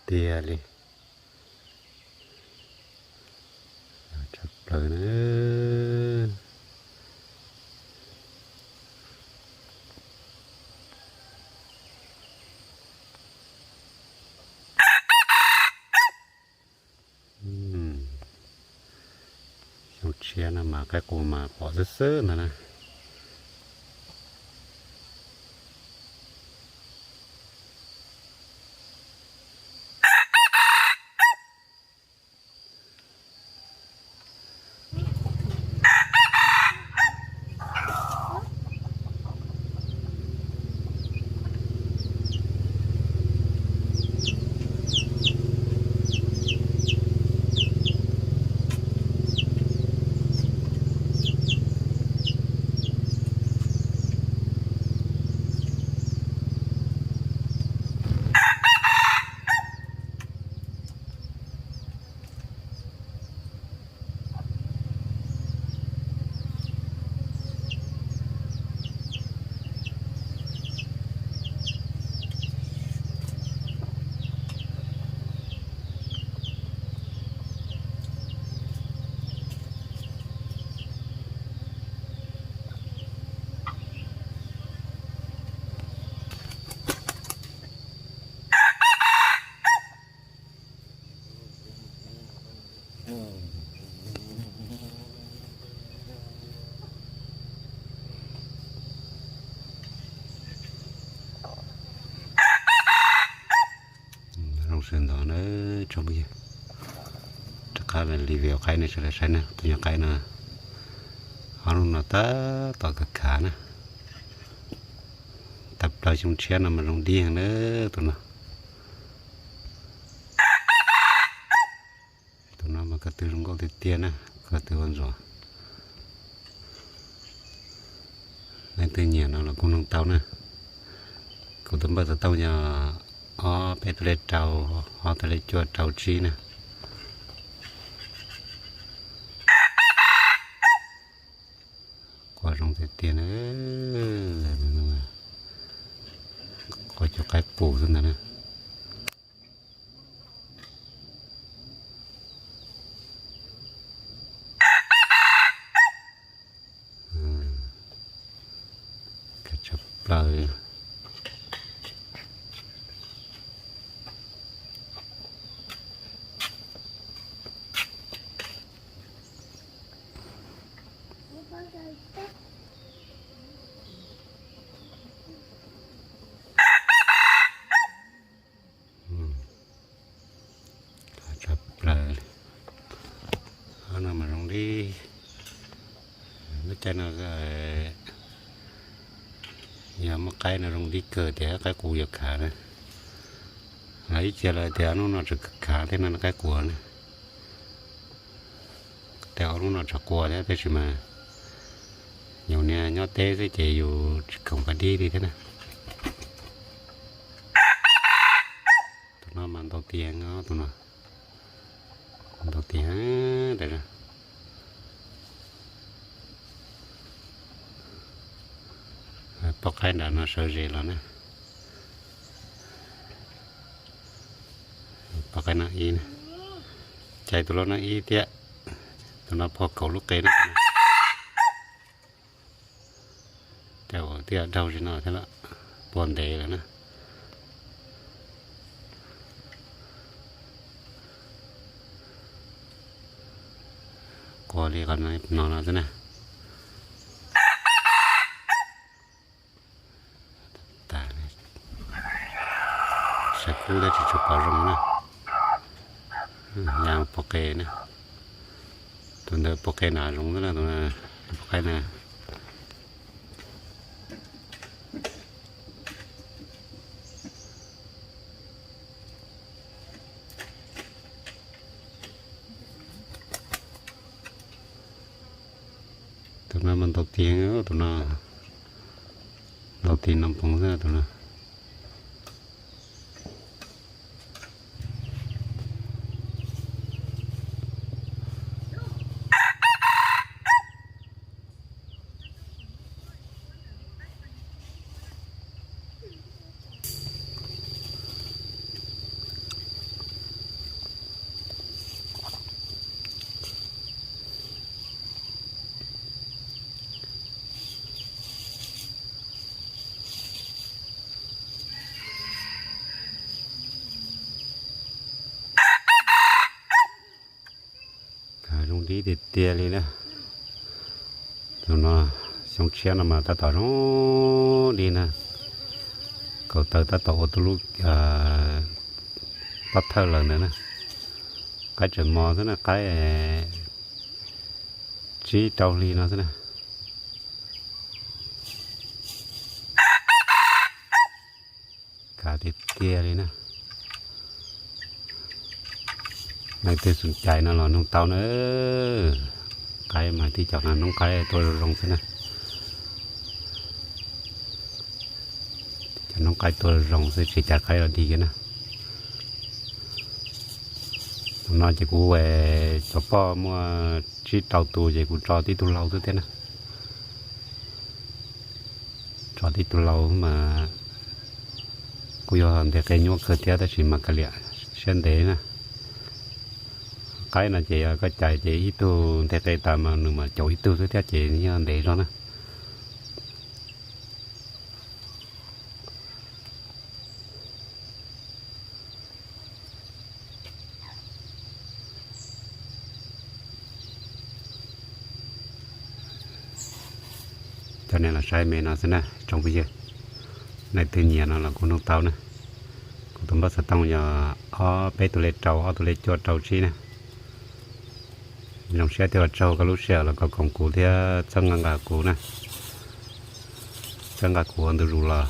ตียเลยจับเลยนะยุดเชียนะมาแค่กูมาพอซื้อๆนะเส้นตอนนี้ชมไปจะการรีวิวใครในช่วยใช้นะตัวอย่างใครนะเอาลงน้าตาต่อกับขานะตับเราชมเชียนะมันลงดีอย่างนี้ตัวนั้นมันก็ตื่นลงก็ติดเตียนะก็ตื่นวันจันทร์ในตื่นเย็นเราคุณลงเตานะคุณต้องไปเตาเนี่ยไปทะเลเตาทะเลจวดเตาจีนะกว่าลงติดเตียนะก็จะใกล้ปูสุดนะก็จะปลามาลงดีไม่ใช่นะก็อย่ามาใกล้นะลงดีเกิดเดี๋ยวใกล้กูอยากขานะไหนเจออะไรเดี๋ยวนู้นเราจะขาที่นั่นใกล้กลัวนะแต่เอานู้นเราจะกลัวแล้วแต่ใช่ไหมอยู่เนี่ยยอดเต้ที่เจอยู่ของพอดีดีนะตัวน้องมันตัวเตียงเนาะตัวน้องตัวเตียงเดี๋ยวนะปกให้ด่านมาเสรีแล้วนะปกให้นักอีนะใจตัวเรานักอีเตี้ยตัวเราพอเขาลูกเกยนะแต่ว่าเตี้ยเดาจีน่าใช่ละปวนเดแล้วนะกอเรียกันนอนแล้วนะกูได้ที่จุดปารงนะยางโปเกนะตัวเดิมโปเกหนาลงแล้วนะตัวนั้นโปเกนะตัวนั้นมันตกเตียงตัวนั้นเราตีน้ำพงซะตัวนั้น đi thì tia đi nè tụi nó xong xe nó mà ta tỏ nó đi nè cậu tới ta tổ tụi lúc bắt thơ lần nữa nè cái chuyện mò thế nè cái chỉ trâu ly nó thế nè cả thì tia đi nè này tôi sụn chạy nó là nông tàu nữa cái mà thì chọn là nông cái tôi rong thế này nông cái tôi rong sẽ chỉ chặt cái là đi cái nè nó chỉ cú về cho po mua chỉ tàu tù vậy cú cho tí tù lâu thế nè cho tí tù lâu mà cú yêu hàm thì cái nhóc cơ té ta chỉ mặc cái lẹ xuyên thế nè cái là chị có chạy chị ít tu thế cái tạm mà chỗ ít tu thế chị như để đó nè cho nên là sai mẹ nó thế này trong bây giờ này tự nhiên nó là con nông tàu nè con tôm bắt tông giờ ở bé tụi lê trâu ở tụi lê cho trâu chi nè trong xe theo trâu cái lúc xe là có công cụ theo chân ngang cả cụ nè chân ngang cụ ăn được rồi là